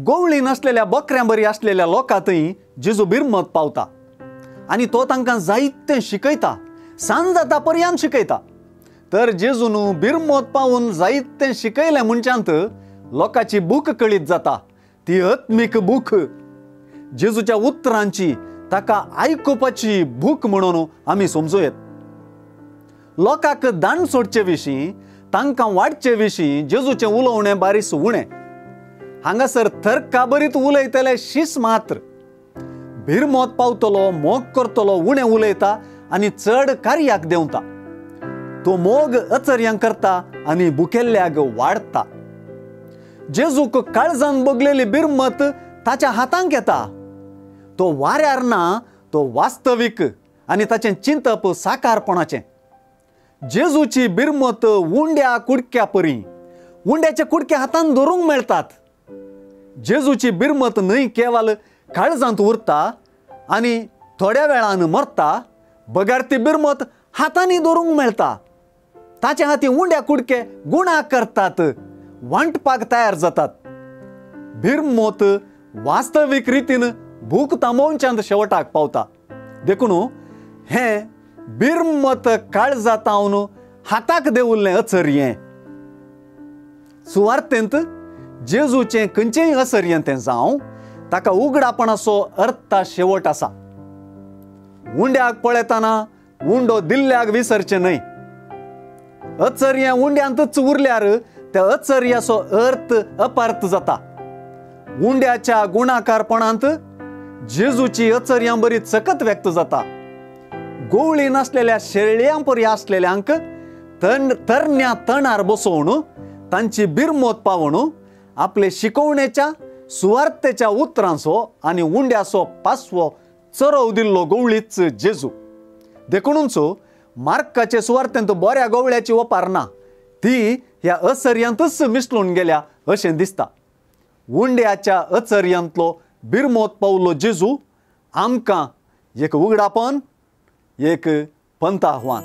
गोवळी नसलेल्या बकऱ्यां बरी असलेल्या लोकांतय जेजू बिरमत पावता आणि तो तांकां जायतें शिकयता, सांज जाता पर्यंत शिकयता. तर जेजून बिरमत पावून जायतें शिकयलें म्हणच्यात लोकांची भूक कळीत जाता, ती आत्मीक भूक. जेजूच्या उतरांची ताका आयकुपाची भूक म्हणून आमी समजूं येता. लोकांक दान सोडचे विशीं, तांकां वाडचे विशीं जेजूचें उलोवणें बारीस उणें. हांगासर थरकाबरीत उलयतले शीस मात्र. बिरमत पावतलो, मोग करतलो उणें उलयता आनी चड कार्याक देंवता. तो मोग अचर्यांक करता आनी भुकेल्ल्याक वाडता. जेजूक काळजान बगलेली बिरमत ताच्या हातांत येता. तो वाऱ्यार ना, तो वास्तवीक आनी ताचें चिंतप साकारपणाचें. जेजूची बिरमत उंड्या कुडक्या परी, उंड्याचे कुडके हातांत धरूंक मेळटात. जेजूची बिरमत न्हय केवल काळजांत उरता आनी थोड्या वेळान मरता, बगर ती बिरमत हातांनी धरूंक मेळटा. ताचे हाती उंड्या कुडके गुणां करतात, वांटपाक तयार जातात. बिरमत वास्तवीक रितीन भूक थांबोवच्यान शेवटाक पावता. देखून हें बिरमत काळजांत आवन हाताक देंवल्लें अचर्यें. सुवार्थेंत जेजूचें खंयचेय असर्यें तें जावं, ताका उगडापणाचो अर्थ शेवट आसा. उंड्याक पळयतना उंडो दिल्ल्याक विसरचें न्हय. अचर्यें उंड्यांतच उरल्यार त्या अचर्याचो अर्थ अपार्थ जाता. उंड्याच्या गुणाकारपणांत जेजूची अचर्यां बरी चकत व्यक्त जाता. गोवळी नासलेल्या शेळ्यां परी आसलेल्यांक तरण्या तणार बसोवन तांची बिरमत पावोवन आपले शिकवणेच्या सुवार्थेच्या उतरांचो आनी उंड्याचो पासवो चरोव दिल्लो गोवळीच जेजू. देखूनच मार्काचे सुवार्थेंत बऱ्या गोवळ्याची ओपार ना, ती ह्या अचर्यांतच मिसळून गेल्या अशें दिसता. उंड्याच्या अचर्यांतलो बिरमत पावलो जेजू आमकां एक उगडापण, एक पंत आव्हान.